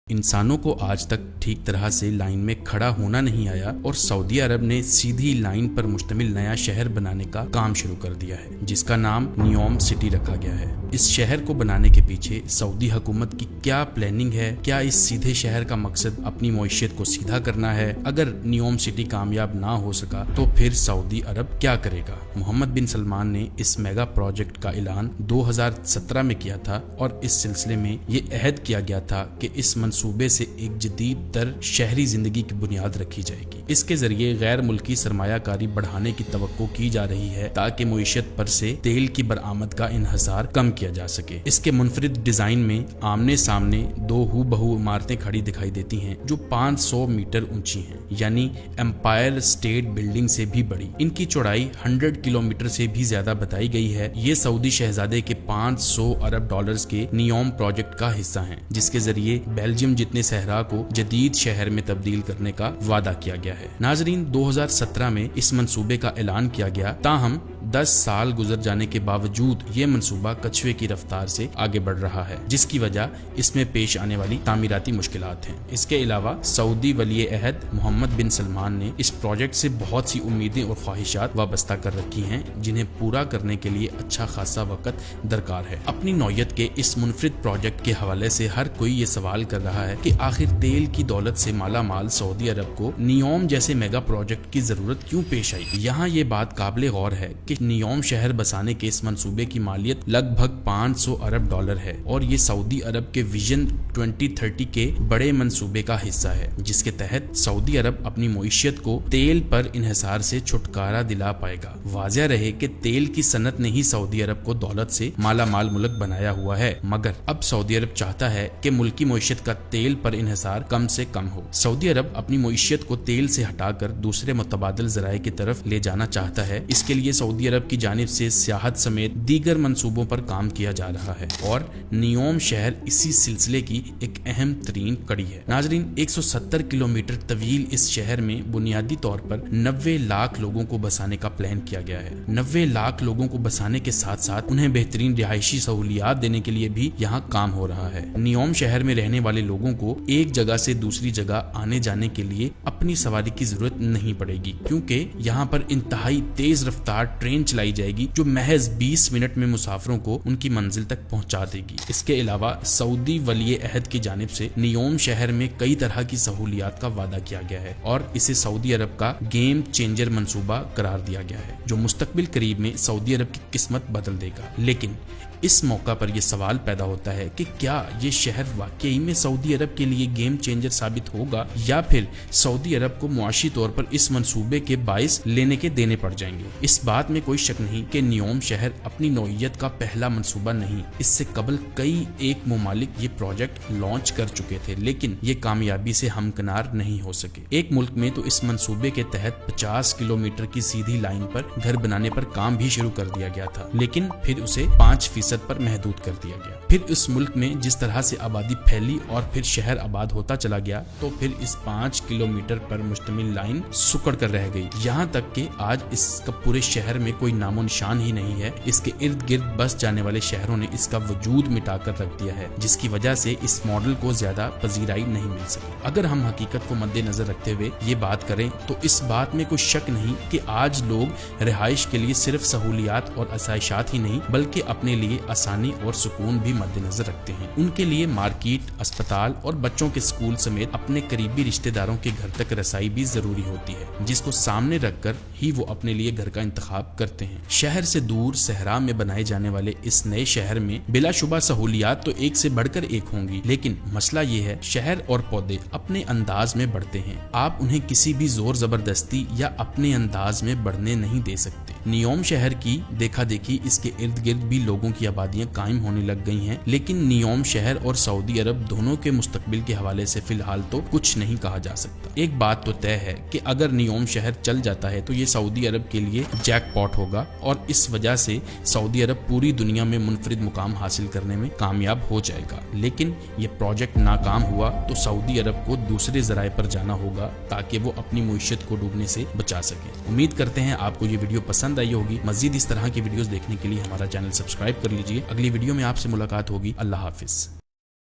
इंसानों को आज तक ठीक तरह से लाइन में खड़ा होना नहीं आया और सऊदी अरब ने सीधी लाइन पर मुश्तमिल नया शहर बनाने का काम शुरू कर दिया है, जिसका नाम नियोम सिटी रखा गया है। इस शहर को बनाने के पीछे सऊदी हुकूमत की क्या प्लानिंग है? क्या इस सीधे शहर का मकसद अपनी मईशत को सीधा करना है? अगर नियोम सिटी कामयाब ना हो सका तो फिर सऊदी अरब क्या करेगा? मोहम्मद बिन सलमान ने इस मेगा प्रोजेक्ट का ऐलान 2017 में किया था और इस सिलसिले में ये अहद किया गया था कि इस सूबे से एक जदीद तर शहरी जिंदगी की बुनियाद रखी जाएगी। इसके जरिए गैर मुल्की सरमायाकारी बढ़ाने की तवक्को की जा रही है ताकि मईशत पर से तेल की बरामद का इन्हिसार कम किया जा सके। इसके मुनफरिद डिजाइन में आमने सामने दो हूबहू इमारतें खड़ी दिखाई देती हैं जो 500 मीटर ऊंची हैं, यानी एम्पायर स्टेट बिल्डिंग से भी बड़ी। इनकी चौड़ाई 100 किलोमीटर से भी ज्यादा बताई गई है। ये सऊदी शहजादे के 500 अरब डॉलर्स के नियोम प्रोजेक्ट का हिस्सा हैं, जिसके जरिए बेल्जियम जितने सहरा को जदीद शहर में तब्दील करने का वादा किया गया है। नाजरीन, 2017 में इस मंसूबे का ऐलान किया गया, ताहम 10 साल गुजर जाने के बावजूद ये मंसूबा कछुए की रफ्तार से आगे बढ़ रहा है, जिसकी वजह इसमें पेश आने वाली तामीराती मुश्किलात हैं। इसके अलावा सऊदी वली अहद मोहम्मद बिन सलमान ने इस प्रोजेक्ट से बहुत सी उम्मीदें और ख्वाहिशात वाबस्ता कर रखी हैं, जिन्हें पूरा करने के लिए अच्छा खासा वक्त दरकार है। अपनी नौयत के इस मुनफरिद प्रोजेक्ट के हवाले से हर कोई ये सवाल कर रहा है कि आखिर तेल की दौलत से माला माल सऊदी अरब को नियोम जैसे मेगा प्रोजेक्ट की जरूरत क्यों पेश आई? यहाँ ये बात काबिल गौर है कि नियोम शहर बसाने के इस मंसूबे की मालियत लगभग 500 अरब डॉलर है और ये सऊदी अरब के विजन 2030 के बड़े मंसूबे का हिस्सा है, जिसके तहत सऊदी अरब अपनी मईशत को तेल पर इन्हिसार से छुटकारा दिला पाएगा। वाज़ेह रहे कि तेल की सनत ने ही सऊदी अरब को दौलत से माला माल मुल्क बनाया हुआ है, मगर अब सऊदी अरब चाहता है कि मुल्की मईशत का तेल पर इन्हिसार कम से कम हो। सऊदी अरब अपनी मईशत को तेल से हटाकर दूसरे मुतबादिल ज़राए की तरफ ले जाना चाहता है। इसके लिए सऊदी अरब की जानिब से सियाहत समेत दीगर मंसूबों पर काम किया जा रहा है और नियोम शहर इसी सिलसिले की एक अहम तरीन कड़ी है। नाजरीन, 170 किलोमीटर तवील इस शहर में बुनियादी तौर पर 90 लाख लोगों को बसाने का प्लान किया गया है। 90 लाख लोगों को बसाने के साथ साथ उन्हें बेहतरीन रिहायशी सहूलियात देने के लिए भी यहाँ काम हो रहा है। नियोम शहर में रहने वाले लोगों को एक जगह से दूसरी जगह आने जाने के लिए अपनी सवारी की जरूरत नहीं पड़ेगी, क्योंकि यहाँ पर इंतहाई तेज रफ्तार ट्रेन चलाई जाएगी जो महज 20 मिनट में मुसाफिरों को उनकी मंजिल तक पहुँचा देगी। इसके अलावा सऊदी वली अहद की जानिब से नियोम शहर में कई तरह की सहूलियात का वादा किया गया है और इसे सऊदी अरब का गेम चेंजर मंसूबा करार दिया गया है, जो मुस्तकबिल करीब में सऊदी अरब की किस्मत बदल देगा। लेकिन इस मौका पर यह सवाल पैदा होता है कि क्या ये शहर वाकई में सऊदी अरब के लिए गेम चेंजर साबित होगा या फिर सऊदी अरब को मुआशी तौर पर इस मंसूबे के बाइस लेने के देने पड़ जाएंगे। इस बात में कोई शक नहीं कि नियोम शहर अपनी नौइयत का पहला मंसूबा नहीं, इससे कबल कई एक मुमालिक ये प्रोजेक्ट लॉन्च कर चुके थे, लेकिन ये कामयाबी से हमकिनार नहीं हो सके। एक मुल्क में तो इस मंसूबे के तहत 50 किलोमीटर की सीधी लाइन पर घर बनाने पर काम भी शुरू कर दिया गया था, लेकिन फिर उसे 5% पर महदूद कर दिया गया। फिर इस मुल्क में जिस तरह से आबादी फैली और फिर शहर आबाद होता चला गया, तो फिर इस 5 किलोमीटर पर मुश्तमिल लाइन सुकड़ कर रह गई, यहाँ तक कि आज इसका पूरे शहर में कोई नामो निशान ही नहीं है। इसके इर्द गिर्द बस जाने वाले शहरों ने इसका वजूद मिटाकर रख दिया है, जिसकी वजह से इस मॉडल को ज्यादा पजीराई नहीं मिल सकी। अगर हम हकीकत को मद्देनजर रखते हुए ये बात करें तो इस बात में कोई शक नहीं कि आज लोग रिहाइश के लिए सिर्फ सहूलियात और आसाइशात ही नहीं बल्कि अपने लिए आसानी और सुकून भी मद्देनजर रखते हैं। उनके लिए मार्केट, अस्पताल और बच्चों के स्कूल समेत अपने करीबी रिश्तेदारों के घर तक रसाई भी जरूरी होती है, जिसको सामने रखकर ही वो अपने लिए घर का इंतखाब करते हैं। शहर से दूर सहरा में बनाए जाने वाले इस नए शहर में बिलाशुबा सहूलियात तो एक से बढ़कर एक होंगी, लेकिन मसला ये है शहर और पौधे अपने अंदाज में बढ़ते हैं। आप उन्हें किसी भी जोर जबरदस्ती या अपने अंदाज में बढ़ने नहीं दे सकते। नियोम शहर की देखा देखी इसके इर्द गिर्द भी लोगों की आबादियां कायम होने लग गई हैं, लेकिन नियोम शहर और सऊदी अरब दोनों के मुस्तकबिल के हवाले से फिलहाल तो कुछ नहीं कहा जा सकता। एक बात तो तय है कि अगर नियोम शहर चल जाता है तो ये सऊदी अरब के लिए जैकपॉट होगा और इस वजह से सऊदी अरब पूरी दुनिया में मुनफरिद मुकाम हासिल करने में कामयाब हो जाएगा। लेकिन ये प्रोजेक्ट नाकाम हुआ तो सऊदी अरब को दूसरे जराए पर जाना होगा ताकि वो अपनी मईशत को डूबने से बचा सके। उम्मीद करते हैं आपको ये वीडियो पसंद आई होगी। मजीद इस तरह की वीडियोस देखने के लिए हमारा चैनल सब्सक्राइब कर लीजिए। अगली वीडियो में आपसे मुलाकात होगी। अल्लाह हाफिज।